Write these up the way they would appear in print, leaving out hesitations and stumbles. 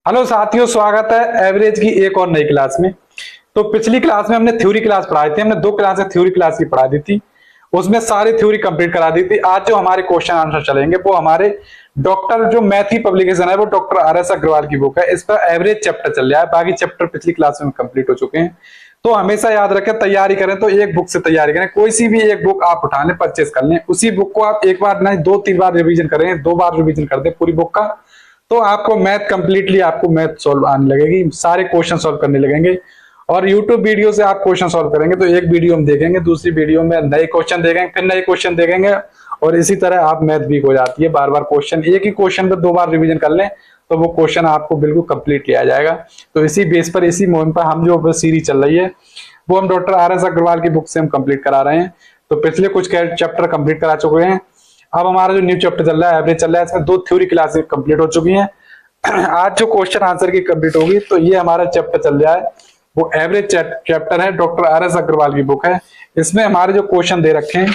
Hello साथियों, स्वागत है एवरेज की एक और नई क्लास में। तो पिछली क्लास में हमने थ्योरी क्लास पढ़ाई थी, हमने 2 क्लासें थ्योरी क्लास की पढ़ा दी थी, उसमें सारी थ्योरी कंप्लीट करा दी थी। आज जो हमारे क्वेश्चन आंसर चलेंगे वो हमारे डॉक्टर जो मैथी पब्लिकेशन है वो डॉक्टर RS अग्रवाल की बुक है, इस पर एवरेज चैप्टर चल रहा है, बाकी चैप्टर पिछली क्लास में कंप्लीट हो चुके हैं। तो हमेशा याद रखें, तैयारी करें तो एक बुक से तैयारी करें, कोई सी भी एक बुक आप उठा लें, परचेस कर लें, उसी बुक को आप एक बार नहीं 2-3 बार रिवीजन करें, 2 बार रिवीजन कर दें पूरी बुक का, तो आपको मैथ कंप्लीटली आपको मैथ सॉल्व आने लगेगी, सारे क्वेश्चन सॉल्व करने लगेंगे। और यूट्यूब वीडियो से आप क्वेश्चन सॉल्व करेंगे तो एक वीडियो में देखेंगे, दूसरी वीडियो में नए क्वेश्चन देखेंगे, फिर नए क्वेश्चन देखेंगे, और इसी तरह आप मैथ वीक हो जाती है। बार बार क्वेश्चन, एक ही क्वेश्चन पर 2 बार रिवीजन कर लें तो वो क्वेश्चन आपको बिल्कुल कंप्लीट किया जाएगा। तो इसी बेस पर, इसी मुहिम पर हम जो सीरीज चल रही है वो हम डॉक्टर RS अग्रवाल की बुक से हम कंप्लीट करा रहे हैं। तो पिछले कुछ चैप्टर कंप्लीट करा चुके हैं, अब हमारा जो न्यू चैप्टर चल रहा है एवरेज चल रहा है, इसमें 2 थ्योरी क्लासेस कंप्लीट हो चुकी हैं। आज जो क्वेश्चन आंसर की कंप्लीट होगी, तो ये हमारा चैप्टर चल रहा है वो एवरेज चैप्टर है, डॉक्टर RS अग्रवाल की बुक है। इसमें हमारे जो क्वेश्चन दे रखे हैं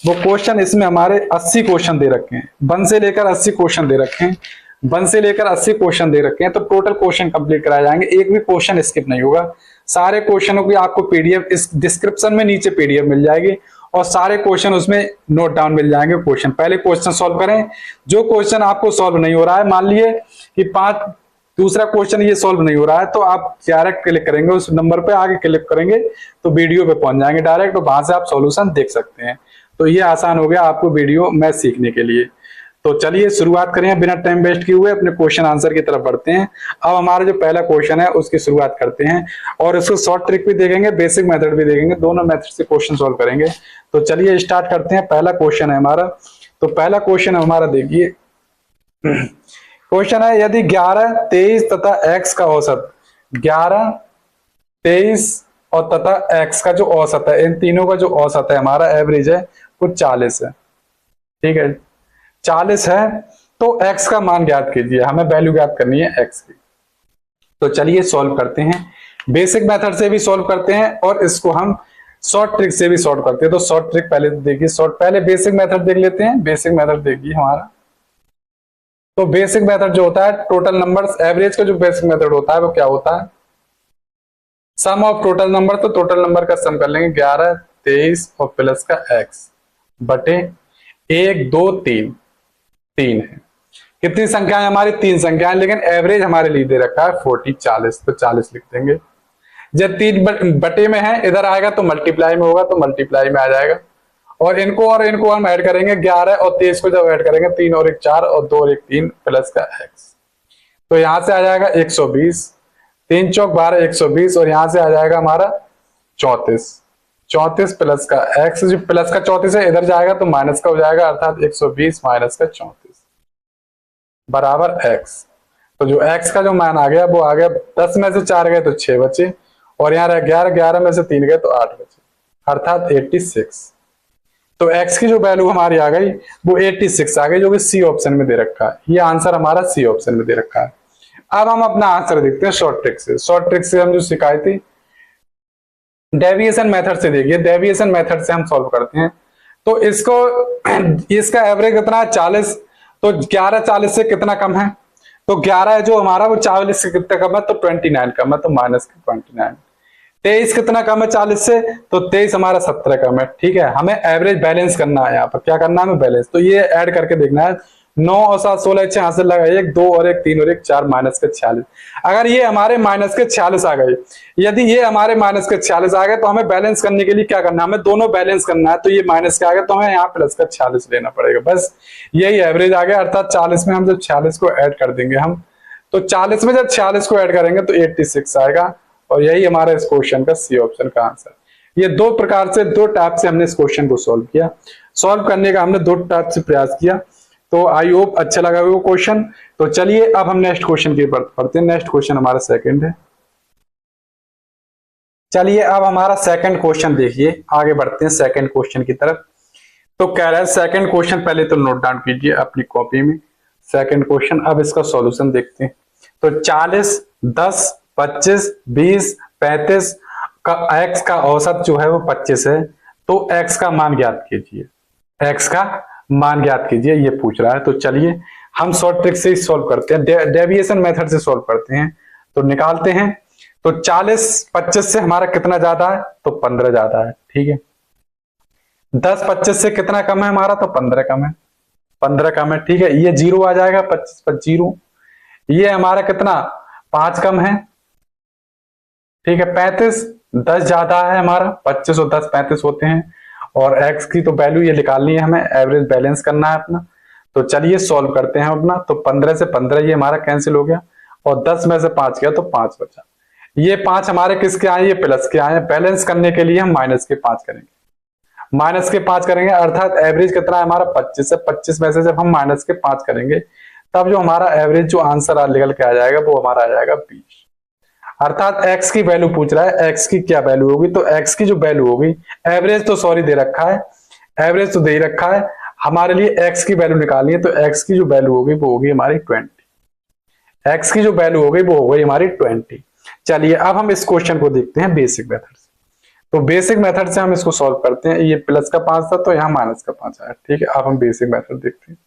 वो क्वेश्चन, इसमें हमारे 80 क्वेश्चन दे रखे हैं, 1 से लेकर 80 क्वेश्चन दे रखे हैं, 1 से लेकर 80 क्वेश्चन दे रखे हैं। तो टोटल क्वेश्चन कंप्लीट कराए जाएंगे, एक भी क्वेश्चन स्किप नहीं होगा। सारे क्वेश्चनों की आपको पीडीएफ इस डिस्क्रिप्शन में नीचे पीडीएफ मिल जाएगी, और सारे क्वेश्चन उसमें नोट डाउन मिल जाएंगे। क्वेश्चन पहले क्वेश्चन सॉल्व करें, जो क्वेश्चन आपको सॉल्व नहीं हो रहा है, मान लिए कि 5 दूसरा क्वेश्चन ये सॉल्व नहीं हो रहा है, तो आप डायरेक्ट क्लिक करेंगे उस नंबर पे, आगे क्लिक करेंगे तो वीडियो पे पहुंच जाएंगे डायरेक्ट, और वहां से आप सॉल्यूशन देख सकते हैं। तो ये आसान हो गया आपको वीडियो मैथ सीखने के लिए। तो चलिए शुरुआत करें, बिना टाइम वेस्ट किए हुए अपने क्वेश्चन आंसर की तरफ बढ़ते हैं। अब हमारा जो पहला क्वेश्चन है उसकी शुरुआत करते हैं, और उसको शॉर्ट ट्रिक भी देखेंगे, बेसिक मेथड भी देखेंगे, दोनों मेथड से क्वेश्चन सॉल्व करेंगे। तो चलिए स्टार्ट करते हैं। पहला क्वेश्चन है हमारा, तो पहला क्वेश्चन हमारा देखिए, क्वेश्चन है यदि 11, 23 तथा x का औसत, 11, 23 और तथा x का जो औसत है, इन तीनों का जो औसत है हमारा एवरेज है वो 40 है। ठीक है, 40 है, तो x का मान ज्ञात कीजिए, हमें वैल्यू ज्ञात करनी है x की। तो चलिए सॉल्व करते हैं, बेसिक मेथड से भी सॉल्व करते हैं और इसको हम शॉर्ट ट्रिक से भी सॉल्व करते हैं। तो शॉर्ट ट्रिक पहले देखिए, पहले बेसिक मेथड देख लेते हैं। बेसिक मेथड देखिए हमारा, तो बेसिक मेथड जो होता है टोटल नंबर्स, एवरेज का जो बेसिक मेथड होता है वो क्या होता है, सम ऑफ टोटल नंबर। तो टोटल नंबर का सम कर लेंगे, 11, 23 और प्लस का x बटे 1, 2, 3, 3 है। कितनी संख्याएं हमारी? 3 संख्याएं, लेकिन एवरेज हमारे लिए दे रखा है 40, 40, तो 40 लिख देंगे। जब 3 बटे में है, इधर आएगा तो मल्टीप्लाई में होगा, तो मल्टीप्लाई में आ जाएगा। और इनको हम ऐड करेंगे, 11 और 23 को जब ऐड करेंगे, 3 और 1 4 और 2 और 1 3 प्लस का x, तो यहां से आ जाएगा 120, 3 चौक 12, 120, और यहां से आ जाएगा हमारा 34, 34 प्लस का x, जो प्लस का 34 है इधर जाएगा तो माइनस का हो जाएगा, अर्थात 120 माइनस का 34 बराबर x। तो जो x का जो मान आ गया वो आ गया, 10 में से 4 गए तो 6 बचे, और यहाँ 11, 11 में से 3 गए तो 8 बचे, अर्थात 86। तो x की जो वैल्यू हमारी आ गई वो 86 आ गई, जो कि सी ऑप्शन में दे रखा है। ये आंसर हमारा सी ऑप्शन में दे रखा है। अब हम अपना आंसर देखते हैं शॉर्ट ट्रिक से। शॉर्ट ट्रिक से हम जो सिखाई थी डेविएशन मेथड से, देखिए डेविएशन मेथड से हम सॉल्व करते हैं। तो इसको, इसका एवरेज कितना है? 40, तो 11 40 से कितना कम है? तो 11 है जो हमारा वो 40 से कितना कम है? तो 29 कम है, तो माइनस 29। 23 कितना कम है 40 से? तो 23 हमारा 17 कम है। ठीक है, हमें एवरेज बैलेंस करना है, यहाँ पर क्या करना है हमें? बैलेंस। तो ये ऐड करके देखना है, 9 और 7 16, 6 हासिल लगा, 1 2 और 1 3 और 1 4, माइनस के 46। अगर ये हमारे माइनस के 46 आ गए, यदि ये हमारे माइनस के 46 आ गए, तो हमें बैलेंस करने के लिए क्या करना है? हमें दोनों बैलेंस करना है। तो ये माइनस के आ गए तो हमें यहाँ प्लस का 46 लेना पड़ेगा, बस यही एवरेज आ गया। अर्थात 40 में हम जब 46 को ऐड कर देंगे हम, तो 40 में जब 46 को ऐड करेंगे तो 86 आएगा, और यही हमारा इस क्वेश्चन का सी ऑप्शन का आंसर। ये 2 प्रकार से, 2 टाइप से हमने इस क्वेश्चन को सॉल्व किया। सॉल्व करने का हमने 2 टाइप से प्रयास किया। तो आई होप अच्छा लगा वो क्वेश्चन। तो चलिए अब हम नेक्स्ट क्वेश्चन की तरफ पढ़ते हैं। नेक्स्ट क्वेश्चन हमारा सेकंड है। चलिए अब हमारा सेकंड क्वेश्चन देखिए, आगे बढ़ते हैं सेकंड क्वेश्चन की तरफ। तो कह रहा है सेकंड क्वेश्चन, पहले तो नोट डाउन कीजिए अपनी कॉपी में सेकंड क्वेश्चन। अब इसका सॉल्यूशन देखते हैं। तो 40, 10, 25, 20, 35 का x का औसत जो है वो 25 है, तो x का मान ज्ञात कीजिए। x का मान ज्ञात कीजिए, ये पूछ रहा है। तो चलिए हम शॉर्ट ट्रिक से ही सॉल्व करते हैं, डेविएशन मेथड से सॉल्व करते हैं। तो निकालते हैं। तो 40 25 से हमारा कितना ज्यादा है, तो 15 ज्यादा है, ठीक है। 10 25 से कितना कम है हमारा, तो 15 कम है, 15 कम है, ठीक है। ये 0 आ जाएगा, 25 पर 0। ये हमारा कितना, 5 कम है, ठीक है। 35 10 ज्यादा है हमारा, 25 और 10 35 होते हैं। और x की तो वैल्यू ये निकालनी है हमें, एवरेज बैलेंस करना है अपना। तो चलिए सॉल्व करते हैं अपना। तो 15 से 15 ये हमारा कैंसिल हो गया, और 10 में से 5 गया तो 5 बचा। ये 5 हमारे किसके आए, ये प्लस के आए। बैलेंस करने के लिए हम माइनस के 5 करेंगे, माइनस के 5 करेंगे, अर्थात एवरेज कितना है हमारा 25 है। 25 में से जब हम माइनस के 5 करेंगे, तब जो हमारा एवरेज जो आंसर निकल के आ जाएगा वो हमारा आ जाएगा 20। अर्थात x की वैल्यू पूछ रहा है, x की क्या वैल्यू होगी, तो x की जो वैल्यू होगी, एवरेज तो सॉरी दे रखा है, एवरेज तो दे रखा है, हमारे लिए x की वैल्यू निकालनी है। तो x की जो वैल्यू होगी वो होगी हमारी 20। x की जो वैल्यू होगी वो होगी हमारी 20। चलिए अब हम इस क्वेश्चन को देखते हैं बेसिक मेथड से। तो बेसिक मेथड से हम इसको सॉल्व करते हैं। ये प्लस का 5 था तो यहाँ माइनस का 5 आया, ठीक है। अब हम बेसिक मेथड देखते हैं।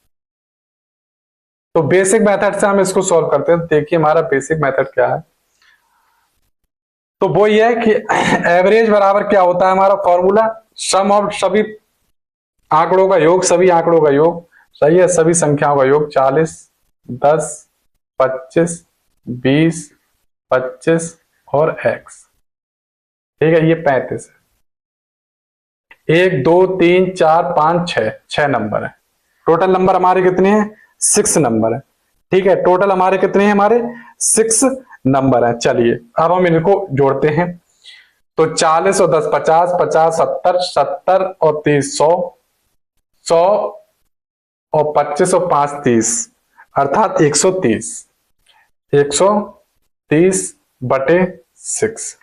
तो बेसिक मेथड से हम इसको सॉल्व करते हैं। देखिए हमारा बेसिक मेथड क्या है। तो वो ये है कि एवरेज बराबर क्या होता है हमारा फॉर्मूला, सम ऑफ सभी आंकड़ों का योग, सभी आंकड़ों का योग, सही है, सभी संख्याओं का योग। 40 10 25 20 25 और x, ठीक है। ये 35 है। 1 2 3 4 5 6, 6 नंबर है। टोटल नंबर हमारे कितने हैं, 6 नंबर है, ठीक है। टोटल हमारे कितने हैं, हमारे 6 नंबर है। चलिए अब हम इनको जोड़ते हैं। तो 40 और 10 50, 50 70, 70 और 30 100, 100 और 25 और 5 30, अर्थात 130, 130 बटे 6।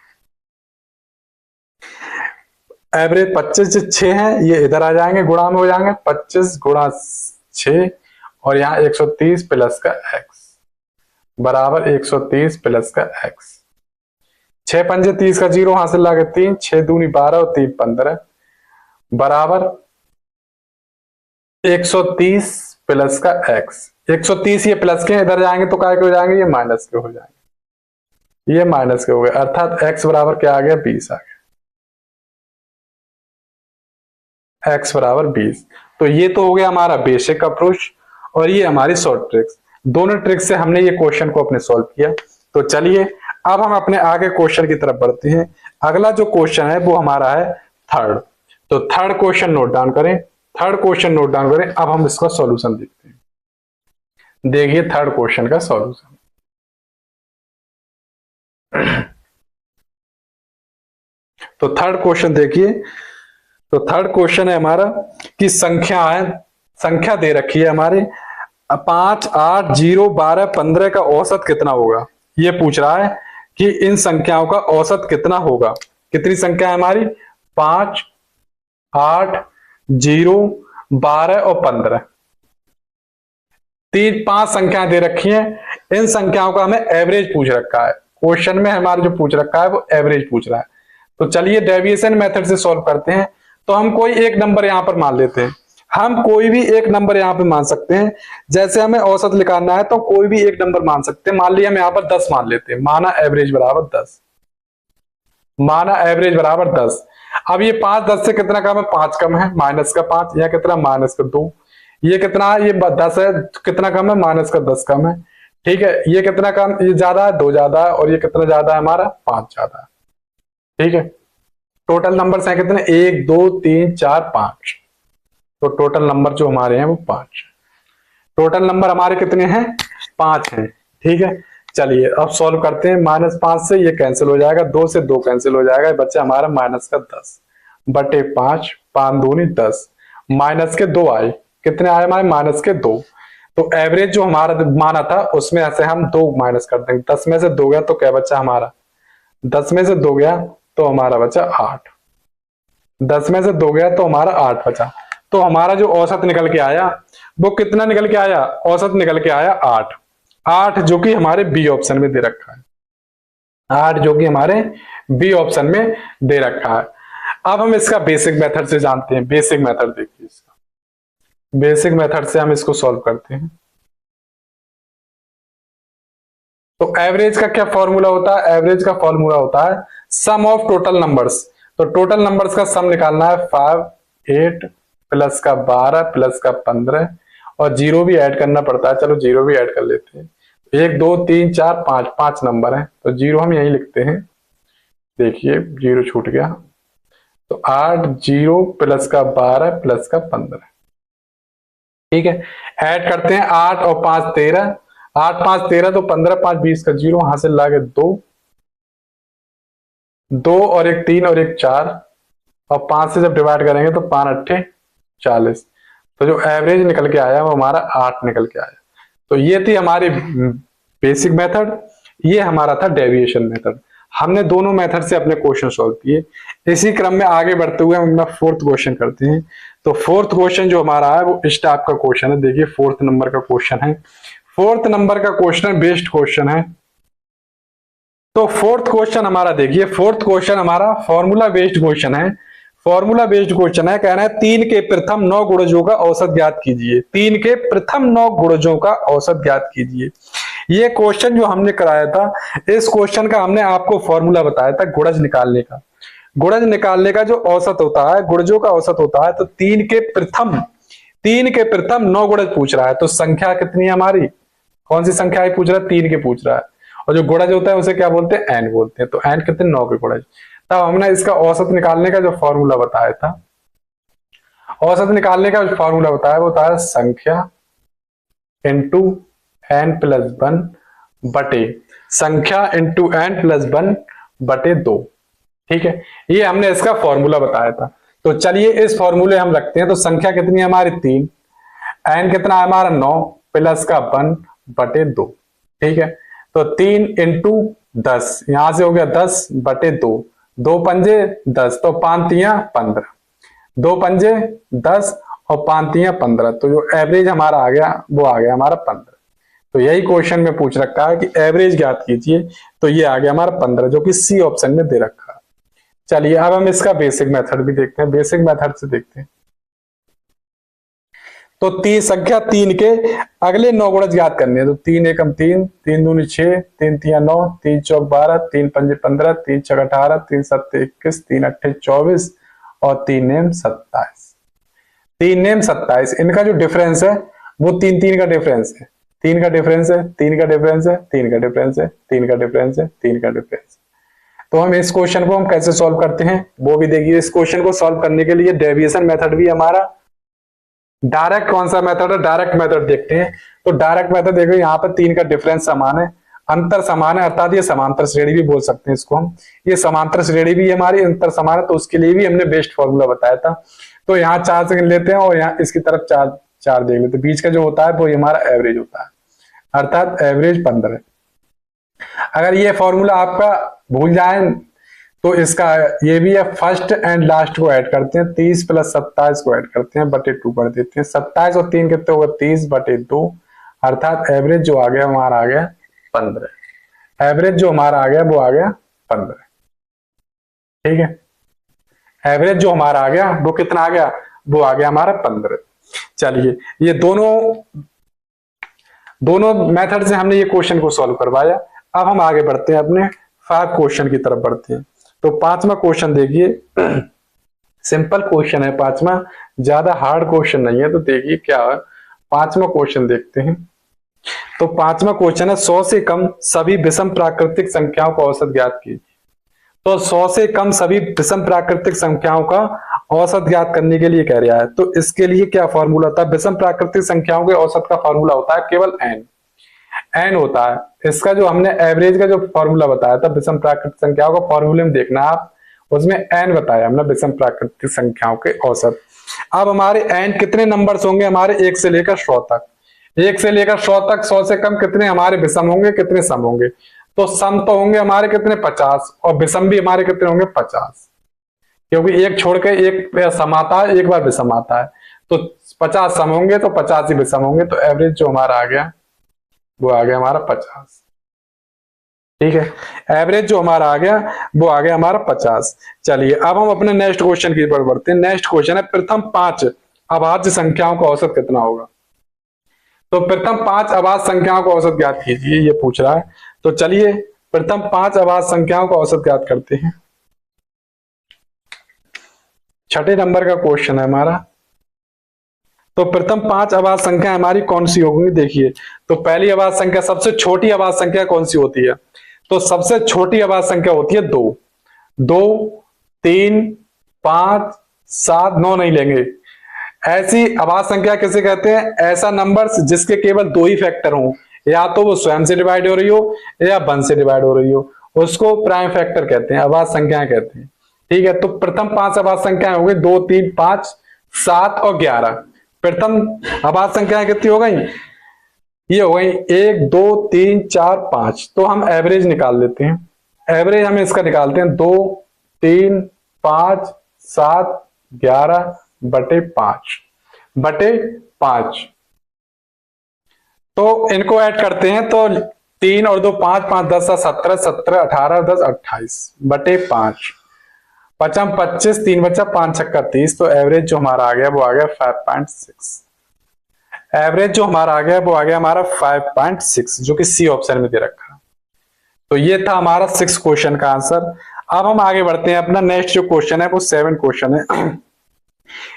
एवरेज 25 से 6 है, ये इधर आ जाएंगे, गुणा में हो जाएंगे, 25 गुणा 6 और यहाँ 130 प्लस का x बराबर 130 प्लस का x। 6 पंजे 30 का 0 हासिल लागे 3, 6 दूनी 12 और 3 15 बराबर 130 प्लस का x। 130 ये प्लस के इधर जाएंगे तो काय के हो जाएंगे, ये माइनस के हो जाएंगे, ये माइनस के हो गए, अर्थात x बराबर क्या आ गया, 20 आ गया, x बराबर 20। तो ये तो हो गया हमारा बेसिक अप्रोच और ये हमारी शॉर्ट ट्रिक्स। दोनों ट्रिक से हमने ये क्वेश्चन को अपने सॉल्व किया। तो चलिए अब हम अपने आगे क्वेश्चन की तरफ बढ़ते हैं। अगला जो क्वेश्चन है वो हमारा है थर्ड। तो थर्ड क्वेश्चन नोट डाउन करें, थर्ड क्वेश्चन नोट डाउन करें। अब हम इसका सॉल्यूशन देखते हैं। देखिए थर्ड क्वेश्चन का सॉल्यूशन। तो थर्ड क्वेश्चन देखिए। तो थर्ड क्वेश्चन है हमारा कि संख्या है, संख्या दे रखी है हमारे 5 8 0 12 15 का औसत कितना होगा। ये पूछ रहा है कि इन संख्याओं का औसत कितना होगा। कितनी संख्या है हमारी, 5 8 0 12 और 15, 5 संख्याएं दे रखी हैं। इन संख्याओं का हमें एवरेज पूछ रखा है। क्वेश्चन में हमारा जो पूछ रखा है वो एवरेज पूछ रहा है। तो चलिए डेविएशन मेथड से सॉल्व करते हैं। तो हम कोई एक नंबर यहां पर मान लेते हैं, हम कोई भी एक नंबर यहां पे मान सकते हैं। जैसे हमें औसत निकालना है तो कोई भी एक नंबर मान सकते हैं। मान लिया हम यहां पर 10 मान लेते हैं, माना एवरेज बराबर 10, माना एवरेज बराबर 10। अब ये 5 10 से कितना कम है, 5 कम है, माइनस का 5, यह कितना माइनस का 2, ये कितना है, ये 10 है, कितना कम है, माइनस का 10 कम है, ठीक है। ये कितना कम, ये ज्यादा है, 2 ज्यादा है, और ये कितना ज्यादा है हमारा, 5 ज्यादा है, ठीक है। टोटल नंबर है कितने, 1 2 3 4 5। तो टोटल नंबर जो हमारे हैं वो 5, टोटल नंबर हमारे कितने हैं, 5 हैं, ठीक है। चलिए अब सॉल्व करते हैं। -5 से ये कैंसिल हो जाएगा, 2 से 2 कैंसिल हो जाएगा, बच्चा हमारा माइनस का 10 बटे 5, 5 दूनी 10, माइनस के 2 आए, कितने आए हमारे, माइनस के 2। तो एवरेज जो हमारा माना था उसमें से हम 2 माइनस कर देंगे। 10 में से 2 गया तो क्या बचा हमारा, 10 में से 2 गया तो हमारा बचा 8, 10 में से 2 गया तो हमारा 8 बचा। तो हमारा जो औसत निकल के आया वो कितना निकल के आया, औसत निकल के आया 8, 8 जो कि हमारे बी ऑप्शन में दे रखा है, 8 जो कि हमारे बी ऑप्शन में दे रखा है। अब हम इसका बेसिक मेथड से जानते हैं। बेसिक मेथड देखिए, इसका बेसिक मेथड से हम इसको सॉल्व करते हैं। तो एवरेज का क्या फॉर्मूला होता है? एवरेज का फॉर्मूला होता है सम ऑफ टोटल नंबर्स। तो टोटल नंबर्स का सम निकालना है 5, 8 प्लस का 12 प्लस का 15 और जीरो भी ऐड करना पड़ता है। चलो जीरो भी ऐड कर लेते हैं। 1 2 3 4 5, 5 नंबर है तो जीरो हम यही लिखते हैं। देखिए जीरो छूट गया। तो 8 0 प्लस का 12 प्लस का 15। ठीक है, ऐड करते हैं 8 और 5 13, 8 5 13 तो 15 5 20 का जीरो, हासिल लागे 2, 2 और 1 3 और 1 4 और 5 से जब डिवाइड करेंगे तो 5 8 40। तो जो एवरेज निकल के आया वो हमारा 8 निकल के आया। तो ये थी हमारी बेसिक मेथड, ये हमारा था डेविएशन मेथड। हमने दोनों मेथड से अपने क्वेश्चन सॉल्व किए। इसी क्रम में आगे बढ़ते हुए हम अपना फोर्थ क्वेश्चन करते हैं। तो फोर्थ क्वेश्चन जो हमारा है वो इस टाइप का क्वेश्चन है। देखिए फोर्थ नंबर का क्वेश्चन है। फोर्थ नंबर का क्वेश्चन बेस्ड क्वेश्चन है। तो फोर्थ क्वेश्चन हमारा देखिए, फोर्थ क्वेश्चन हमारा फॉर्मूला बेस्ड क्वेश्चन है। फॉर्मूला बेस्ड क्वेश्चन है, कहना है 3 के प्रथम 9 गुणजों का औसत ज्ञात कीजिए। 3 के प्रथम 9 गुणजों का औसत ज्ञात कीजिए। ये क्वेश्चन जो हमने कराया था, इस क्वेश्चन का हमने आपको फॉर्मूला बताया था गुणज निकालने का। गुणज निकालने का जो औसत होता है, गुणजों का औसत होता है, तो 3 के प्रथम 9 गुणज पूछ रहा है। तो संख्या कितनी है हमारी, कौन सी संख्या पूछ रहा है? 3 के पूछ रहा है। और जो गुणज होता है उसे क्या बोलते हैं? एन बोलते हैं। तो एन कितने? 9 के गुणज। तब हमने इसका औसत निकालने का जो फॉर्मूला बताया था, औसत निकालने का जो फॉर्मूला बताया वो था संख्या इंटू एन प्लस 1 बटे संख्या इंटू एन प्लस 1 बटे 2। ठीक है, ये हमने इसका फॉर्मूला बताया था। तो चलिए इस फॉर्मूले हम रखते हैं। तो संख्या कितनी है हमारी? 3, एन कितना है हमारा? 9 प्लस का 1 बटे 2। ठीक है, तो 3 इंटू 10, यहां से हो गया 10 बटे 2, 2 पंजे 10 तो 5 तियां 15, 2 पंजे 10 और 5 तियां 15। तो जो एवरेज हमारा आ गया वो आ गया हमारा 15। तो यही क्वेश्चन में पूछ रखा है कि एवरेज ज्ञात कीजिए। तो ये आ गया हमारा 15, जो कि सी ऑप्शन में दे रखा है। चलिए अब हम इसका बेसिक मेथड भी देखते हैं। बेसिक मेथड से देखते हैं। तो संख्या 3 के अगले 9 गुणज ज्ञात करने हैं। तो 3 एकम 3, 3 दूनी 6, 3 तिया 9, 3 चौक 12, 3 पंजे 15, 3 छक 18, 3 सत्ते 21, 3 अट्ठे 24 और 3 नेम 27। 3 नेम 27, इनका जो डिफरेंस है वो 3 3 का डिफरेंस है। 3 का डिफरेंस है, 3 का डिफरेंस है, 3 का डिफरेंस है, 3 का डिफरेंस है, 3 का डिफरेंस। तो हम इस क्वेश्चन को हम कैसे सॉल्व करते हैं वो भी देखिए। इस क्वेश्चन को सॉल्व करने के लिए डेविएशन मेथड भी हमारा, डायरेक्ट कौन सा मेथड है? डायरेक्ट मेथड देखते हैं। तो डायरेक्ट मेथड देखो, यहाँ पर 3 का डिफरेंस समान है, अंतर समान है, अर्थात ये समांतर श्रेणी भी बोल सकते हैं इसको हम। ये समांतर श्रेणी भी हमारी, अंतर समान है, तो उसके लिए भी हमने बेस्ट फॉर्मूला बताया था। तो यहाँ 4 से लेते हैं और यहाँ इसकी तरफ 4 देख लेते हैं। बीच का जो होता है वो हमारा एवरेज होता है, अर्थात एवरेज 15 है। अगर ये फॉर्मूला आपका भूल जाए तो इसका ये भी है, फर्स्ट एंड लास्ट को ऐड करते हैं, 30 प्लस 27 को ऐड करते हैं, बटे 2 कर देते हैं। 27 और 3 कितने होगा? 30 बटे 2, अर्थात एवरेज जो आ गया हमारा आ गया 15। एवरेज जो हमारा आ गया वो आ गया 15। ठीक है, एवरेज जो हमारा आ गया वो कितना आ गया? वो आ गया हमारा 15। चलिए ये दोनों मेथड से हमने ये क्वेश्चन को सॉल्व करवाया। अब हम आगे बढ़ते हैं, अपने 5 क्वेश्चन की तरफ बढ़ते हैं। तो 5वां क्वेश्चन देखिए, सिंपल क्वेश्चन है 5वां, ज्यादा हार्ड क्वेश्चन नहीं है। तो देखिए क्या है, 5वां क्वेश्चन देखते हैं। तो 5वां क्वेश्चन है 100 से कम सभी विषम प्राकृतिक संख्याओं का औसत ज्ञात कीजिए। तो 100 से कम सभी विषम प्राकृतिक संख्याओं का औसत ज्ञात करने के लिए कह रहा है। तो इसके लिए क्या फॉर्मूला था? विषम प्राकृतिक संख्याओं के औसत का फॉर्मूला होता है केवल एन होता है। इसका जो हमने एवरेज का जो फॉर्मूला बताया था विषम प्राकृतिक संख्याओं का, फॉर्मूले में देखना आप, उसमें एन बताया हमने विषम प्राकृतिक संख्याओं के औसत। अब हमारे एन कितने नंबर्स होंगे हमारे? 1 से लेकर 100 तक। 1 से लेकर 100 तक, 100 से कम कितने हमारे विषम होंगे, कितने सम होंगे? तो सम तो होंगे हमारे कितने? 50, और विषम भी हमारे कितने होंगे? 50, क्योंकि एक छोड़ के एक सम आता है, एक बार विषम आता है। तो 50 सम होंगे तो 50 ही विषम होंगे। तो एवरेज जो हमारा आ गया वो आ गया हमारा 50। ठीक है, एवरेज जो हमारा आ गया वो आ गया हमारा 50। चलिए अब हम अपने नेक्स्ट क्वेश्चन की तरफ बढ़ते हैं। नेक्स्ट क्वेश्चन है प्रथम 5 अभाज्य संख्याओं का औसत कितना होगा? तो प्रथम 5 अभाज्य संख्याओं को औसत ज्ञात कीजिए, ये पूछ रहा है। तो चलिए प्रथम 5 अभाज्य संख्याओं को औसत ज्ञात करते हैं। छठे नंबर का क्वेश्चन है हमारा। तो प्रथम 5 अभाज्य संख्या हमारी कौन सी होगी, देखिए। तो पहली अभाज्य संख्या, सबसे छोटी अभाज्य संख्या कौन सी होती है? तो सबसे छोटी अभाज्य संख्या होती है 2। 2, 3, 5, 7, 9 नहीं लेंगे। ऐसी अभाज्य संख्या किसे कहते हैं? ऐसा नंबर जिसके केवल 2 ही फैक्टर हों, या तो वो स्वयं से डिवाइड हो रही हो या 1 से डिवाइड हो रही हो, उसको प्राइम फैक्टर कहते हैं, अभाज्य संख्याएं कहते हैं। ठीक है, तो प्रथम 5 अभाज्य संख्याएं हो गई 2, 3, 5, 7 और 11। प्रथम अभाज्य संख्याएं कितनी हो गई? ये हो गई 1, 2, 3, 4, 5। तो हम एवरेज निकाल लेते हैं। एवरेज हम इसका निकालते हैं 2, 3, 5, 7, 11 बटे 5। तो इनको ऐड करते हैं तो 3 और 2 5, 5 10 17, 17 18 10 28 बटे 5। 5 25, 3 बचा, 5 छक्का 30। तो एवरेज जो हमारा आ गया वो आ गया 5.6। एवरेज जो हमारा आ गया वो आ गया हमारा 5.6, जो कि सी ऑप्शन में दे रखा। तो ये था हमारा 6 क्वेश्चन का आंसर। अब हम आगे बढ़ते हैं, अपना नेक्स्ट जो क्वेश्चन है वो 7 क्वेश्चन है।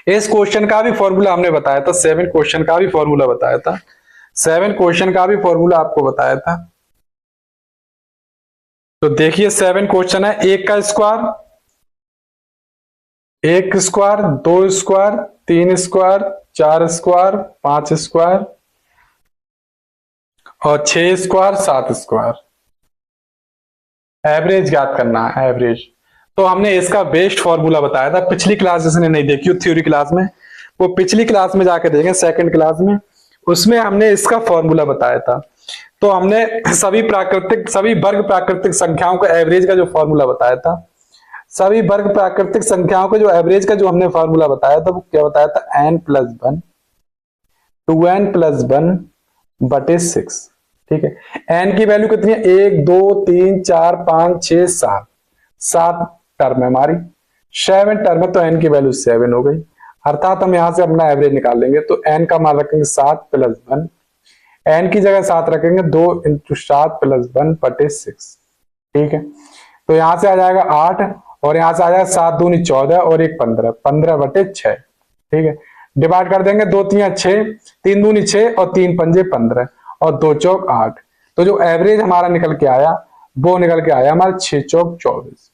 इस क्वेश्चन का भी फॉर्मूला हमने बताया था, 7 क्वेश्चन का भी फॉर्मूला बताया था। 7 क्वेश्चन का भी फॉर्मूला आपको बताया था। तो देखिए 7 क्वेश्चन है। 1 का square, 1 square, 2 square, 3 square, 4 square, 5 square और 6 स्क्वायर, 7 स्क्वायर। एवरेज ज्ञात करना है, एवरेज। तो हमने इसका बेस्ट फॉर्मूला बताया था। पिछली क्लास जिसने नहीं देखी हो थ्योरी क्लास में, वो पिछली क्लास में जाकर देखें, सेकंड क्लास में, उसमें हमने इसका फॉर्मूला बताया था। तो हमने सभी वर्ग प्राकृतिक संख्याओं का एवरेज का जो फॉर्मूला बताया था, सभी वर्ग प्राकृतिक संख्याओं का जो एवरेज का जो हमने फॉर्मूला बताया था, वो क्या बताया था? n+1 2n+1 बटे 6। ठीक है, n की वैल्यू कितनी है? 1 2 3 4 5 6 7, 7 टर्म है हमारी, 7 टर्म है, तो n की वैल्यू 7 हो गई। अर्थात हम यहां से अपना एवरेज निकाल लेंगे। तो n का मान रखेंगे 7 + 1, n की जगह 7 रखेंगे, 2 × 7 + 1 बटे 6। ठीक है, तो यहां से आ जाएगा 8 और यहां से आ जाएगा 7 दूनी 14 और 1 15, 15 बटे 6। ठीक है, डिवाइड कर देंगे, 2 3 6, 3 दूनी 6 और 3 पंजे 15 और 2 चौक 8। तो जो एवरेज हमारा निकल के आया वो निकल के आया हमारा 6 चौक 24।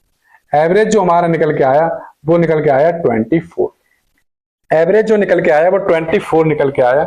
एवरेज जो हमारा निकल के आया वो निकल के आया 24। एवरेज जो निकल के आया वो 24 निकल के आया।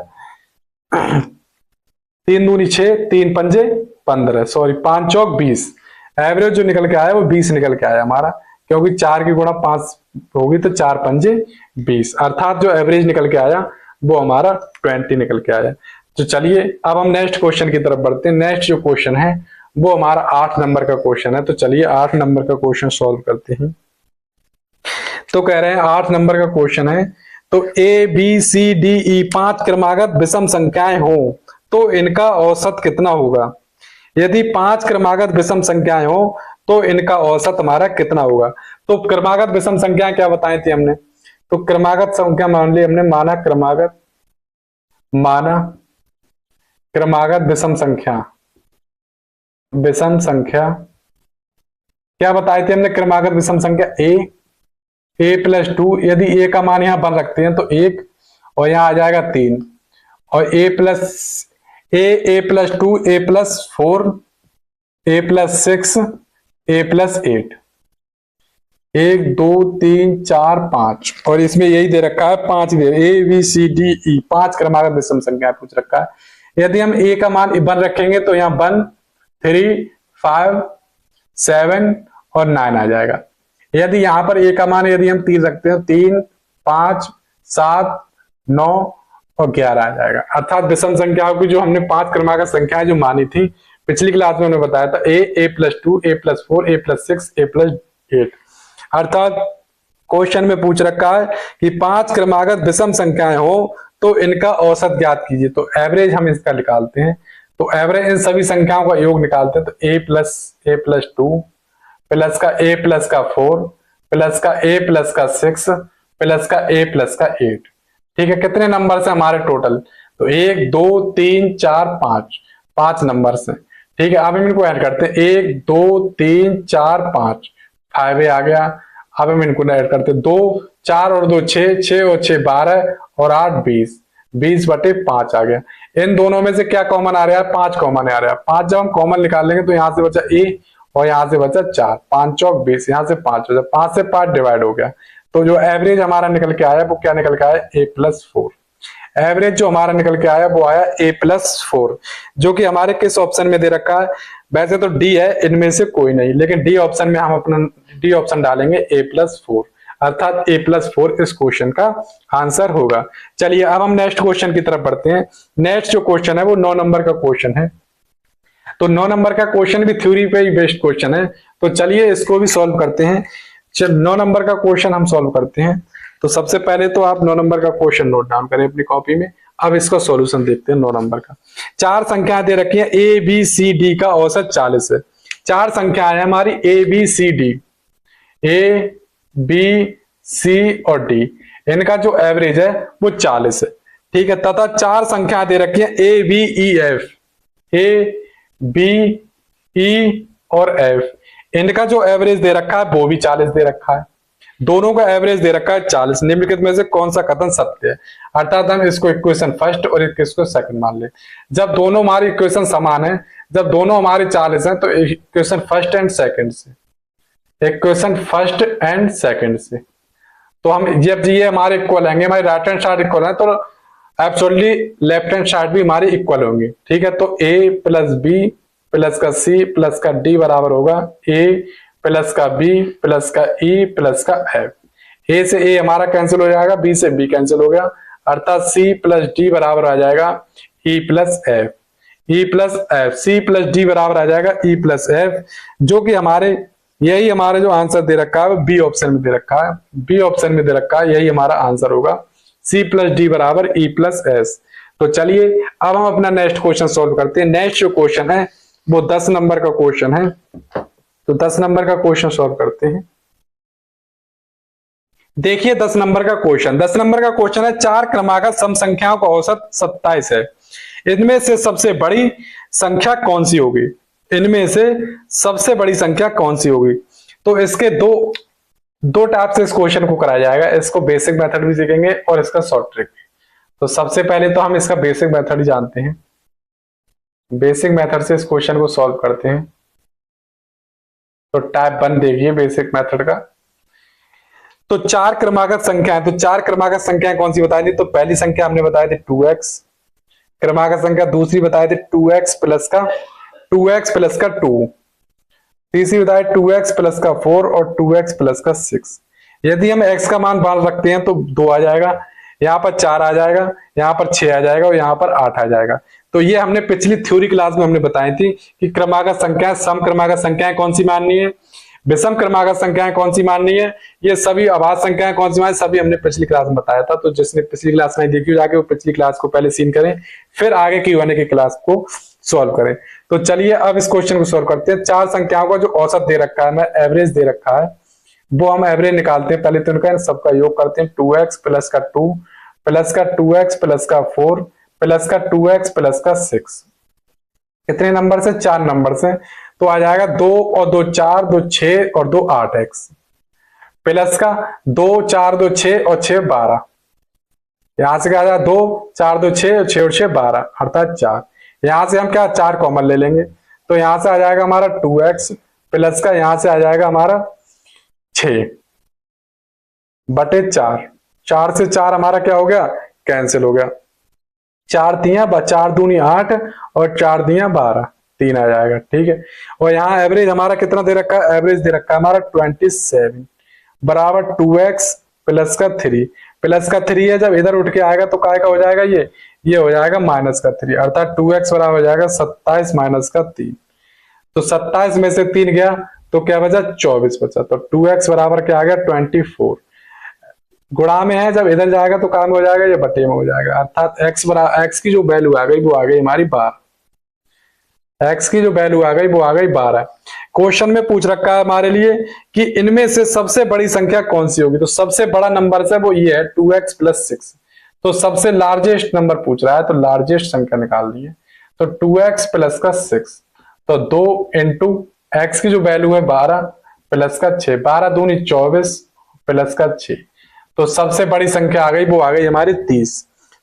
3 दूनी 6, 3 पंजे 15, सॉरी 5 चौक 20। एवरेज जो निकल के आया वो 20 निकल के आया हमारा, क्योंकि 4 की गुणा 5 होगी तो 4 पंजे 20। अर्थात जो एवरेज निकल के आया वो हमारा 20 निकल के आया। तो चलिए अब हम नेक्स्ट क्वेश्चन की तरफ बढ़ते हैं। नेक्स्ट जो क्वेश्चन है वो हमारा 8 नंबर का क्वेश्चन है। तो चलिए 8 नंबर का क्वेश्चन सॉल्व करते हैं। तो कह रहे हैं 8 नंबर का क्वेश्चन है, तो ए बी सी डी ई 5 क्रमागत विषम संख्याएं हो तो इनका औसत कितना होगा? यदि 5 क्रमागत विषम संख्याएं हो तो इनका औसत हमारा कितना होगा? तो क्रमागत विषम संख्याएं क्या बताई थी हमने? तो क्रमागत संख्या मान ली हमने, माना क्रमागत विषम संख्या क्या बताई थी हमने? क्रमागत विषम संख्या a+2, यदि a का मान यहां 1 रखते हैं तो 1 और यहां आ जाएगा 3, और a+2, a+4, a+6, a+8, 1 2 3 4 5, और इसमें यही दे रखा है 5 दे, a b c d e 5 क्रमागत विषम संख्या पूछ रखा है। यदि हम a का मान 1 रखेंगे तो यहाँ 1 3 5 7 और 9 आ जाएगा। यदि यहां पर a का मान यदि हम 3 रखते हैं, 3 5 7 9 और 11 आ जाएगा। अर्थात विषम संख्याओं की जो हमने 5 क्रमागत संख्याएं जो मानी थी पिछली क्लास में, उन्होंने बताया था a+2, a+4, a+6, a+8। अर्थात क्वेश्चन में पूछ रखा है कि 5 क्रमागत विषम संख्याएं हो तो इनका औसत ज्ञात कीजिए। तो एवरेज हम इसका निकालते हैं। तो एवरेज इन सभी संख्याओं का योग निकालते हैं। तो a+2 प्लस का a+4 प्लस का a+6 प्लस का a+8। ठीक है, कितने नंबर से हमारे टोटल? तो 1 2 3 4 5, 5 नंबर है। ठीक है, अब हम इनको ऐड करते हैं, 1 2 3 4 5, 5 आ गया। अब हम इनको ऐड करते हैं, 2 4 और 2 6, 6 और 6 12 और 8 20, 20/5 आ गया। इन दोनों में से क्या कॉमन आ रहा है? 5 कॉमन आ रहा है। 5 जब हम कॉमन निकाल लेंगे तो यहाँ से बचा a और यहाँ से बचा 4, 5 चौक 20, यहाँ से 5 बचा, 5 से 5 डिवाइड हो गया। तो जो एवरेज हमारा निकल के आया वो क्या निकल के आया? a+4। एवरेज जो हमारा निकल के आया वो आया a+4, जो कि हमारे किस ऑप्शन में दे रखा है? वैसे तो डी है, इनमें से कोई नहीं, लेकिन डी ऑप्शन में हम अपना डी ऑप्शन डालेंगे a+4, अर्थात a+4 इस क्वेश्चन का आंसर होगा। चलिए अब हम नेक्स्ट क्वेश्चन की तरफ बढ़ते हैं। नेक्स्ट जो क्वेश्चन है वो 9 नंबर का क्वेश्चन है। तो 9 नंबर का क्वेश्चन भी थ्योरी पे ही बेस्ड क्वेश्चन है, तो चलिए इसको भी सॉल्व करते हैं। 9 नंबर का क्वेश्चन हम सॉल्व करते हैं। तो सबसे पहले तो आप 9 नंबर का क्वेश्चन नोट डाउन करें अपनी कॉपी में। अब इसका सॉल्यूशन देखते हैं 9 नंबर का। 4 संख्याएं दे रखी है, ए बी सी डी का औसत 40 है। 4 संख्याएं हमारी A B C D, A B C और डी, इनका जो एवरेज है वो 40 है। ठीक है, तथा 4 संख्याएं दे रखी है A B E F, A B E और एफ, इनका जो एवरेज दे रखा है वो भी 40 दे रखा है। दोनों का एवरेज दे रखा है 40। निम्नलिखित में से कौन सा कथन सत्य है? अर्थात हम इसको इक्वेशन फर्स्ट और इसको सेकंड मान ले। जब दोनों हमारी इक्वेशन समान है, जब दोनों हमारे 40 हैं, तो इक्वेशन फर्स्ट एंड सेकंड से, इक्वेशन फर्स्ट एंड सेकंड से, तो हम जब ये हमारे इक्वल होंगे, हमारी राइट हैंड साइड इक्वल है, तो एब्सोल्युटली लेफ्ट हैंड साइड भी हमारी इक्वल होंगी। ठीक है, तो a प्लस बी प्लस का सी प्लस का डी बराबर होगा a प्लस का बी प्लस का ई प्लस का एफ। a से a हमारा कैंसिल हो जाएगा, b से b कैंसिल हो गया, अर्थात c प्लस डी बराबर आ जाएगा e plus F, e plus F, c plus D बराबर आ जाएगा e प्लस एफ, जो कि हमारे यही हमारा जो आंसर दे रखा है बी ऑप्शन में दे रखा है, बी ऑप्शन में दे रखा है, यही हमारा आंसर होगा c प्लस डी बराबर e प्लस एस। तो चलिए अब हम अपना नेक्स्ट क्वेश्चन सॉल्व करते हैं। नेक्स्ट जो क्वेश्चन है वो 10 नंबर का क्वेश्चन है। तो 10 नंबर का क्वेश्चन सॉल्व करते हैं। देखिए 10 नंबर का क्वेश्चन, 10 नंबर का क्वेश्चन है, 4 क्रमागत सम संख्याओं का औसत 27 है। इनमें से सबसे बड़ी संख्या कौन सी होगी? इनमें से सबसे बड़ी संख्या कौन सी होगी? तो इसके दो टाइप से इस क्वेश्चन को कराया जाएगा। इसको बेसिक मेथड भी सीखेंगे और इसका शॉर्ट ट्रिक। तो सबसे पहले तो हम इसका बेसिक मेथड ही जानते हैं। बेसिक मेथड से इस क्वेश्चन को सॉल्व करते हैं। तो टाइप 1 देखिए बेसिक मेथड का। तो 4 क्रमागत संख्याएं, तो 4 क्रमागत संख्याएं कौन सी बताई थी? तो पहली संख्या हमने बताई थी 2x, क्रमागत संख्या दूसरी बताई थी 2x प्लस का 2, तीसरी बताई 2x प्लस का 4 और 2x प्लस का 6। यदि हम x का मान बाहर रखते हैं तो 2 आ जाएगा, यहाँ पर 4 आ जाएगा, यहाँ पर 6 आ जाएगा और यहाँ पर 8 आ जाएगा। तो ये हमने पिछली थ्योरी क्लास में हमने बताई थी कि क्रमागत संख्याएं, सम क्रमागत संख्याएं कौन सी माननी है, विषम क्रमागत संख्याएं कौन सी माननी है, ये सभी अभाज्य संख्याएं कौन सी माननी, सभी हमने पिछली क्लास में बताया था। तो जिसने पिछली क्लास नहीं देखी जाके वो पिछली क्लास को पहले सीन करें, फिर आगे की होने की क्लास को सॉल्व करें। तो चलिए अब इस क्वेश्चन को सॉल्व करते हैं। 4 संख्याओं का जो औसत दे रखा है, मैं एवरेज दे रखा है, वो हम एवरेज निकालते हैं। पहले तो इनका सबका योग करते हैं। 2x प्लस का 2 प्लस का 2x प्लस का 4 प्लस का 2x प्लस का 6। कितने नंबर से? 4 नंबर से। तो आ जाएगा 2 और 2 4, 2 6 और 2 8x प्लस का 2 4 2 6 और 6 12। यहां से क्या आ जाएगा? 2 4 2 6 और 6 और 6 12 अर्थात 4। यहां से हम क्या 4 कॉमन ले लेंगे, तो यहां से आ जाएगा हमारा 2x प्लस का यहां से आ जाएगा हमारा 6/4। 4 से 4 हमारा क्या हो गया? कैंसिल हो गया। 4 तियां 4 दूनी 8 और 4 दिया 12, 3 आ जाएगा। ठीक है, और यहाँ एवरेज हमारा कितना दे रखा है? एवरेज दे रखा है हमारा 27 बराबर 2x प्लस का 3। प्लस का 3 है, जब इधर उठ के आएगा तो काय का हो जाएगा? ये हो जाएगा माइनस का 3, अर्थात 2x बराबर हो जाएगा 27 माइनस का 3। तो 27 में से 3 गया तो क्या बचा? 24 बचा। तो 2x बराबर क्या आ गया? 24। गुणा में है, जब इधर जाएगा तो काम हो जाएगा, ये बटे में हो जाएगा, अर्थात x की जो वैल्यू आ गई वो आ गई हमारी 12। x की जो वैल्यू आ गई वो आ गई 12। क्वेश्चन में पूछ रखा है हमारे लिए कि इनमें से सबसे बड़ी संख्या कौन सी होगी? तो सबसे बड़ा नंबर है वो ये है 2x प्लस 6। तो सबसे लार्जेस्ट नंबर पूछ रहा है, तो लार्जेस्ट संख्या निकाल दी है। तो 2x प्लस का 6, तो 2 इंटू एक्स की जो वैल्यू है 12 प्लस का 6, 12 दूनी 24 प्लस का 6, तो सबसे बड़ी संख्या आ गई, वो आ गई हमारी 30,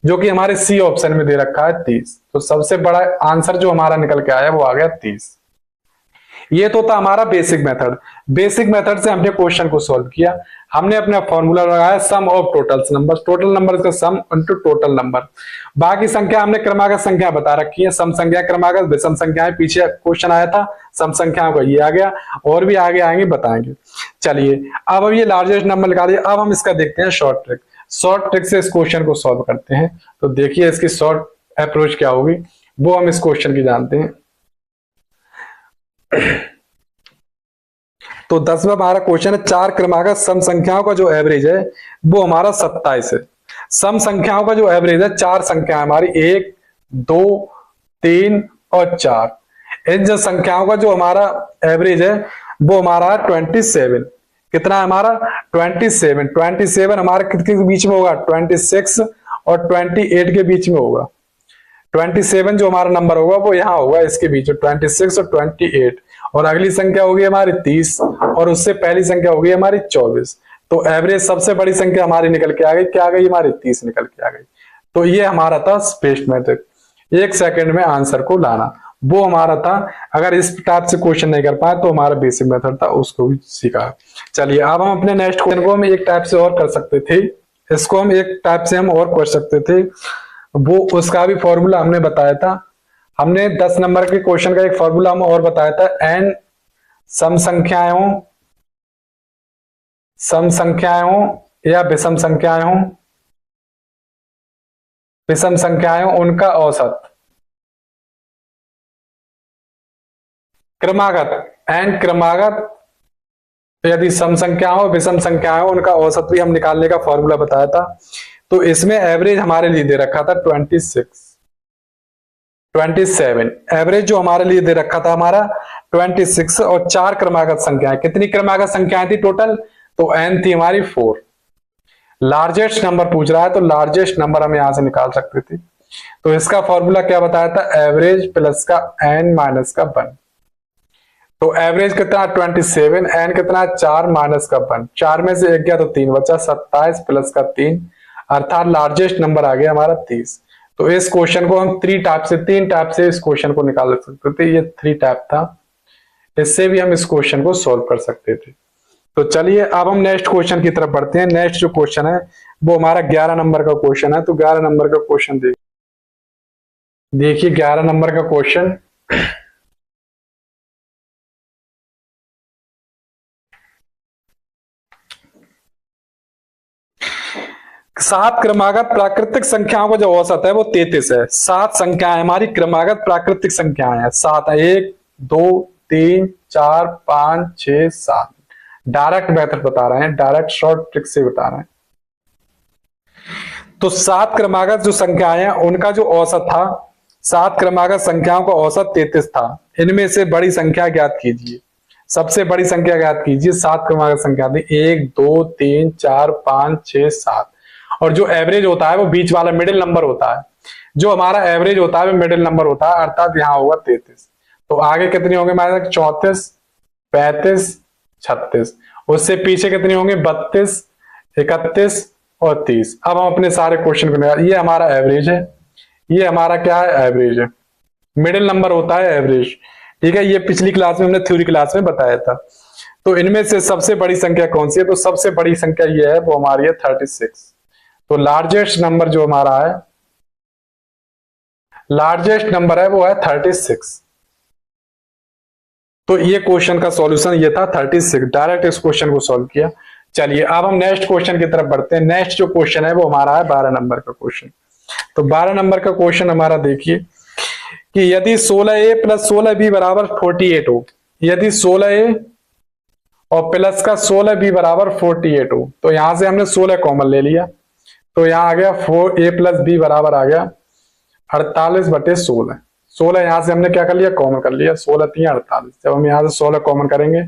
जो कि हमारे सी ऑप्शन में दे रखा है 30। तो सबसे बड़ा आंसर जो हमारा निकल के आया वो आ गया 30। ये तो था हमारा बेसिक मेथड। बेसिक मेथड से हमने क्वेश्चन को सॉल्व किया। हमने अपना फॉर्मूला लगाया sum of total number, total number का सम इनटू टोटल नंबर। बाकी संख्या हमने क्रमागत संख्या बता रखी है, सम संख्या क्रमागत, विषम संख्याएं पीछे क्वेश्चन आया था, सम संख्याओं का ये आ गया, और भी आगे आएंगे बताएंगे। चलिए अब ये लार्जेस्ट नंबर निकालिए। अब हम इसका देखते हैं शॉर्ट ट्रिक। शॉर्ट ट्रिक से इस क्वेश्चन को सॉल्व करते हैं। तो देखिए इसकी शॉर्ट अप्रोच क्या होगी, वो हम इस क्वेश्चन की जानते हैं। तो 10वां हमारा क्वेश्चन है, चार क्रमागत सम संख्याओं का जो एवरेज है वो हमारा 27 है। सम संख्याओं का जो एवरेज है, चार संख्या हमारी 1, 2, 3 और 4। इन जो संख्याओं का जो हमारा एवरेज है वो हमारा 27। कितना है हमारा 27। 27 हमारे किसके बीच में होगा, 26 और 28 के बीच में होगा। 27 जो हमारा नंबर होगा वो यहाँ होगा इसके बीच में, 26 और 28। और अगली संख्या होगी हमारी 30 और उससे पहली संख्या होगी हमारी 24। तो एवरेज सबसे बड़ी संख्या हमारी निकल के आ गई, क्या आ गई हमारी 30 निकल के आ गई। तो ये हमारा था बेस्ट मेथड, 1 सेकंड में आंसर को लाना, वो हमारा था। अगर इस टाइप से क्वेश्चन नहीं कर पाए तो हमारा बेसिक मेथड था, उसको भी सीखा। चलिए अब हम अपने नेक्स्ट क्वेश्चन को हम एक टाइप से और कर सकते थे, इसको हम एक टाइप से हम और कर सकते थे, वो उसका भी फॉर्मूला हमने बताया था। हमने 10 नंबर के क्वेश्चन का एक फॉर्मूला हम और बताया था, एन सम संख्याएं हो या विषम संख्याएं हो उनका औसत क्रमागत, एन क्रमागत, यदि सम संख्या हो विषम संख्या हो उनका औसत भी हम निकालने का फॉर्मूला बताया था। तो इसमें एवरेज हमारे लिए दे रखा था 27। एवरेज जो हमारे लिए दे रखा था हमारा 26 और चार क्रमागत संख्याएं, कितनी क्रमागत संख्याएं थी टोटल, तो एन थी हमारी 4। लार्जेस्ट नंबर पूछ रहा है तो लार्जेस्ट नंबर हम यहां से निकाल सकते थे। तो इसका फॉर्मूला क्या बताया था, एवरेज प्लस का एन माइनस का 1। तो एवरेज कितना 27, एन कितना 4 माइनस का 1, 4 में से 1 गया तो 3 बचा, 27 प्लस का 3, अर्थात लार्जेस्ट नंबर आ गया हमारा 30। तो इस क्वेश्चन को हम 3 टाइप से इस क्वेश्चन को निकाल सकते थे। ये 3 टाइप था, इससे भी हम इस क्वेश्चन को सॉल्व कर सकते थे। तो चलिए अब हम नेक्स्ट क्वेश्चन की तरफ बढ़ते हैं। नेक्स्ट जो क्वेश्चन है वो हमारा 11 नंबर का क्वेश्चन है। तो 11 नंबर का क्वेश्चन देखिए 11 नंबर का क्वेश्चन, सात क्रमागत प्राकृतिक संख्याओं का जो औसत है वो 33 है। 7 संख्याएं हमारी क्रमागत प्राकृतिक संख्याएं हैं, 7 है, 1, 2, 3, 4, 5, 6, 7। डायरेक्ट मेथड बता रहे हैं, डायरेक्ट शॉर्ट ट्रिक से बता रहे हैं। तो 7 क्रमागत जो संख्याएं हैं उनका जो औसत था, 7 क्रमागत संख्याओं का औसत 33 था। इनमें से बड़ी संख्या ज्ञात कीजिए, सबसे बड़ी संख्या ज्ञात कीजिए। 7 क्रमागत संख्या थी, 1, 2, 3, 4, 5, 6, 7। और जो एवरेज होता है वो बीच वाला मिडिल नंबर होता है, जो हमारा एवरेज होता है वो मिडिल नंबर होता है, अर्थात यहाँ होगा 33। तो आगे कितनी होंगे हमारे 34, 35, 36। उससे पीछे कितनी होंगे 32, 31 और 30। अब हम अपने सारे क्वेश्चन को निकाल, ये हमारा एवरेज है, ये हमारा क्या है एवरेज है, मिडिल नंबर होता है एवरेज, ठीक है। ये पिछली क्लास में हमने थ्योरी क्लास में बताया था। तो इनमें से सबसे बड़ी संख्या कौन सी है, तो सबसे बड़ी संख्या ये है, वो हमारी है 36। तो लार्जेस्ट नंबर जो हमारा है, लार्जेस्ट नंबर है वो है 36। तो ये क्वेश्चन का सॉल्यूशन ये था 36। डायरेक्ट इस क्वेश्चन को सॉल्व किया। चलिए अब हम नेक्स्ट क्वेश्चन की तरफ बढ़ते हैं। नेक्स्ट जो क्वेश्चन है वो हमारा है 12 नंबर का क्वेश्चन। तो 12 नंबर का क्वेश्चन हमारा देखिए कि यदि 16a प्लस 16b बराबर 48 हो, यदि 16a और प्लस का 16b बराबर 48 हो, तो यहां से हमने 16 कॉमन ले लिया, तो यहां आ गया 4a प्लस b बराबर आ गया 48/16। 16 यहां से हमने क्या कर लिया, कॉमन कर लिया, 16 3 48। जब हम यहां से 16 कॉमन करेंगे,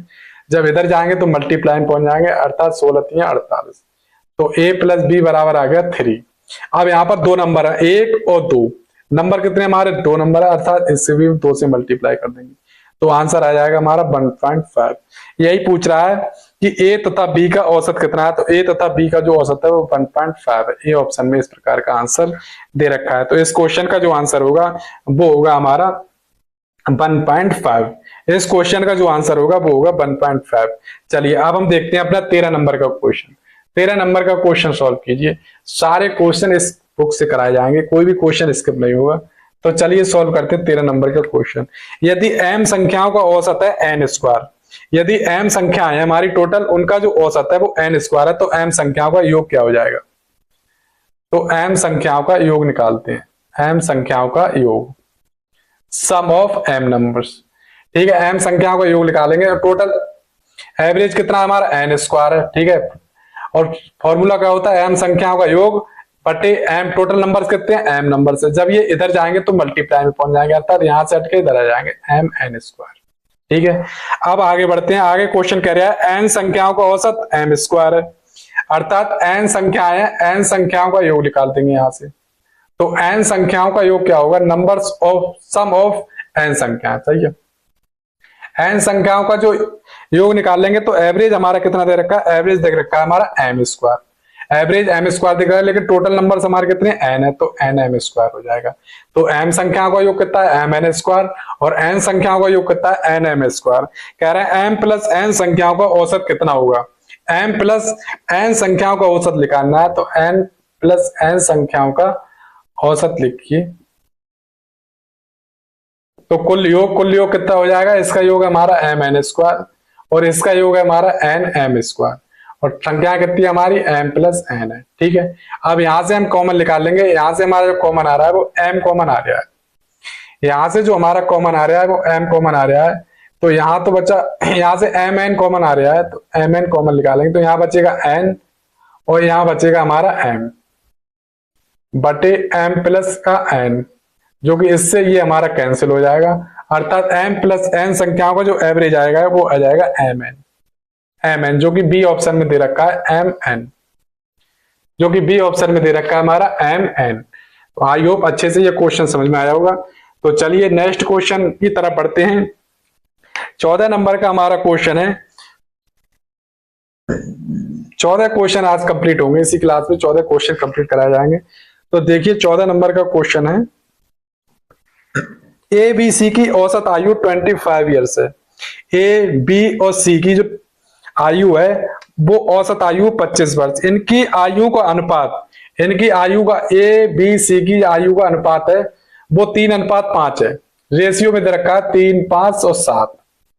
जब इधर जाएंगे तो मल्टीप्लाई में पहुंच जाएंगे, अर्थात 16 3 48। तो a प्लस b बराबर आ गया 3। अब यहाँ पर दो नंबर है, 1 और 2 नंबर कितने हमारे, 2 नंबर है, अर्थात इससे भी 2 से मल्टीप्लाई कर देंगे तो आंसर आ जाएगा हमारा 1.5। यही पूछ रहा है कि ए तथा बी का औसत कितना है, तो ए तथा बी का जो औसत है वो 1.5 है। ए ऑप्शन में इस प्रकार का आंसर दे रखा है। तो इस क्वेश्चन का जो आंसर होगा वो होगा हमारा 1.5। इस क्वेश्चन का जो आंसर होगा वो होगा 1.5। चलिए अब हम देखते हैं अपना 13 नंबर का क्वेश्चन। 13 नंबर का क्वेश्चन सॉल्व कीजिए। सारे क्वेश्चन इस बुक से कराए जाएंगे, कोई भी क्वेश्चन स्किप नहीं होगा। तो चलिए सॉल्व करते हैं 13 नंबर का क्वेश्चन। यदि m संख्याओं का औसत है n स्क्वायर, यदि m संख्याएं हमारी टोटल, उनका जो औसत है वो n स्क्वायर है, तो m संख्याओं का योग क्या हो जाएगा? तो m संख्याओं का योग निकालते हैं। m संख्याओं का योग, सम ऑफ m नंबर्स। ठीक है, m संख्याओं का योग निकालेंगे। टोटल एवरेज कितना हमारा n स्क्वायर है। ठीक है, और फॉर्मूला क्या होता है, m संख्याओं का योग बटे m टोटल नंबर्स कितने हैं, m नंबर से। जब ये इधर जाएंगे तो मल्टीप्लाई में पहुंच जाएंगे, अर्थात यहां से हटके इधर आ जाएंगे m n स्क्वायर। ठीक है, अब आगे बढ़ते हैं। आगे क्वेश्चन कह रहा है n संख्याओं का औसत m स्क्वायर है, अर्थात n संख्याएं हैं, n संख्याओं का योग निकाल देंगे यहां से। तो n संख्याओं का योग क्या होगा, numbers of sum of n संख्याएं। सही है, n संख्याओं का जो योग निकाल लेंगे तो एवरेज हमारा कितना दे रखा है, एवरेज दे रखा है हमारा m square. Average m square दिख रहा है, लेकिन टोटल नंबर्स हमारे कितने n है, तो n m स्क्वायर हो जाएगा। तो m संख्याओं का योग कितना है, m n स्क्वायर, और n संख्याओं का योग कितना है, n m स्क्वायर। कह रहे हैं m प्लस n संख्याओं का औसत कितना होगा, m प्लस n संख्याओं का औसत निकालना है, तो n प्लस n संख्याओं का औसत लिखिए। तो कुल योग कितना हो जाएगा, इसका योग है हमारा m n स्क्वायर और इसका योग है हमारा n m स्क्वायर, और संख्या कितनी है हमारी m प्लस n है। ठीक है, अब यहां से हम कॉमन निकाल लेंगे। यहां से हमारा जो कॉमन आ रहा है वो m कॉमन आ रहा है, यहां से जो हमारा कॉमन आ रहा है वो m कॉमन आ रहा है। तो यहां तो बचा, यहां से m n कॉमन आ रहा है, तो m n कॉमन निकालेंगे तो यहां बचेगा n और यहां बचेगा हमारा m बटे m प्लस का n, जो कि इससे ये हमारा कैंसिल हो जाएगा, अर्थात m प्लस n संख्याओं का जो एवरेज आएगा वो आ जाएगा mn, जो कि बी ऑप्शन में दे रखा है mn, जो कि बी ऑप्शन में दे रखा है हमारा mn। तो आई होप अच्छे से ये क्वेश्चन समझ में आया होगा। तो चलिए नेक्स्ट क्वेश्चन की तरफ बढ़ते हैं। 14 नंबर का हमारा क्वेश्चन है। 14 क्वेश्चन आज कंप्लीट होंगे, इसी क्लास में 14 क्वेश्चन कंप्लीट कराए जाएंगे। तो देखिए 14 नंबर का क्वेश्चन है, ए बी सी की औसत आयु 25 ईयर्स है। ए बी और सी की जो आयु है वो औसत आयु 25 वर्ष। इनकी आयु का अनुपात, इनकी आयु का, ए बी सी की आयु का अनुपात है वो 3:5 है। रेशियो में दे रखा है 3, 5 और 7।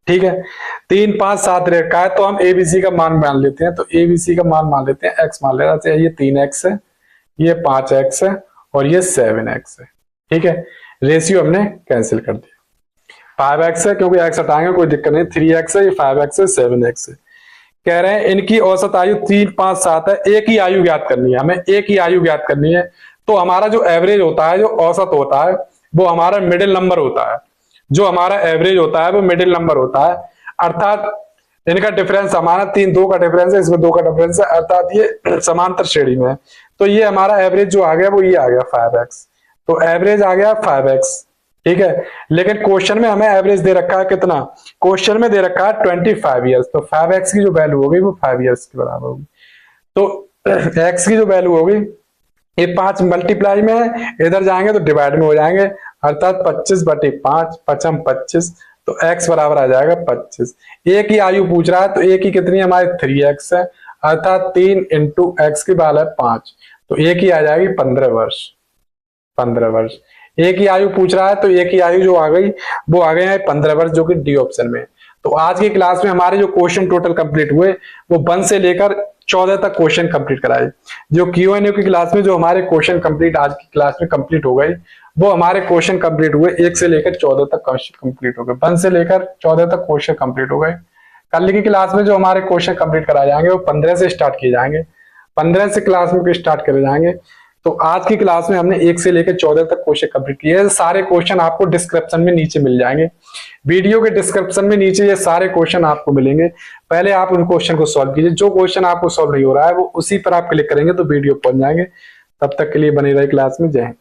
ठीक है, 3, 5, 7 रखा है, तो हम एबीसी का मान मान लेते हैं। तो एबीसी का मान लेते हैं x मान लेना चाहिए। ये 3x है, ये 5x है और ये 7x है। ठीक है, रेशियो हमने कैंसिल कर दिया। 5x है क्योंकि x हटाएंगे कोई दिक्कत नहीं, 3x है, ये 5x है, 7x है। कह रहे हैं इनकी औसत आयु 3, 5, 7 है। एक ही आयु ज्ञात करनी है हमें, एक ही आयु ज्ञात करनी है। तो हमारा जो एवरेज होता है, जो औसत होता है, वो हमारा मिडिल नंबर होता है। जो हमारा एवरेज होता है वो मिडिल नंबर होता है, अर्थात इनका डिफरेंस हमारा 3, 2 का डिफरेंस है, इसमें 2 का डिफरेंस है, अर्थात ये समांतर श्रेणी में है। तो ये हमारा एवरेज जो आ गया वो ये आ गया 5x। तो एवरेज आ गया 5x। ठीक है, लेकिन क्वेश्चन में हमें एवरेज दे रखा है कितना, क्वेश्चन में दे रखा है 25 ईयर्स। तो 5x की जो वैल्यू होगी वो 5 ईयर्स के बराबर होगी। तो x की जो वैल्यू होगी, ये 5 मल्टीप्लाई में है, इधर जाएंगे तो डिवाइड में हो जाएंगे, अर्थात 25/5, 5 25, तो x बराबर आ जाएगा 25। एक ही आयु पूछ रहा है, तो एक ही कितनी हमारी 3x है, अर्थात 3 × x की वैल्यू है 5, तो एक ही आ जाएगी 15 वर्ष। 15 वर्ष एक ही आयु पूछ रहा है, तो एक ही आयु जो आ गई वो आ गए हैं 15 वर्ष, जो कि डी ऑप्शन में। तो आज की क्लास में हमारे जो क्वेश्चन टोटल कंप्लीट हुए वो 1 से लेकर 14 तक क्वेश्चन कंप्लीट कराए। जो Q&A की क्लास में जो हमारे क्वेश्चन कंप्लीट आज की क्लास में कंप्लीट हो गए, वो हमारे क्वेश्चन कंप्लीट हुए 1 से लेकर 14 तक क्वेश्चन कंप्लीट हो गए। 1 से लेकर 14 तक क्वेश्चन कंप्लीट हो गए। कल की क्लास में जो हमारे क्वेश्चन कंप्लीट कराए जाएंगे वो 15 से स्टार्ट किए जाएंगे, 15 से क्लास में स्टार्ट करे जाएंगे। तो आज की क्लास में हमने 1 से लेकर 14 तक क्वेश्चन कंप्लीट किए। सारे क्वेश्चन आपको डिस्क्रिप्शन में नीचे मिल जाएंगे, वीडियो के डिस्क्रिप्शन में नीचे ये सारे क्वेश्चन आपको मिलेंगे। पहले आप उन क्वेश्चन को सॉल्व कीजिए। जो क्वेश्चन आपको सॉल्व नहीं हो रहा है वो उसी पर आप क्लिक करेंगे तो वीडियो पहुंच जाएंगे। तब तक के लिए बने रहे क्लास में। जय हिंद।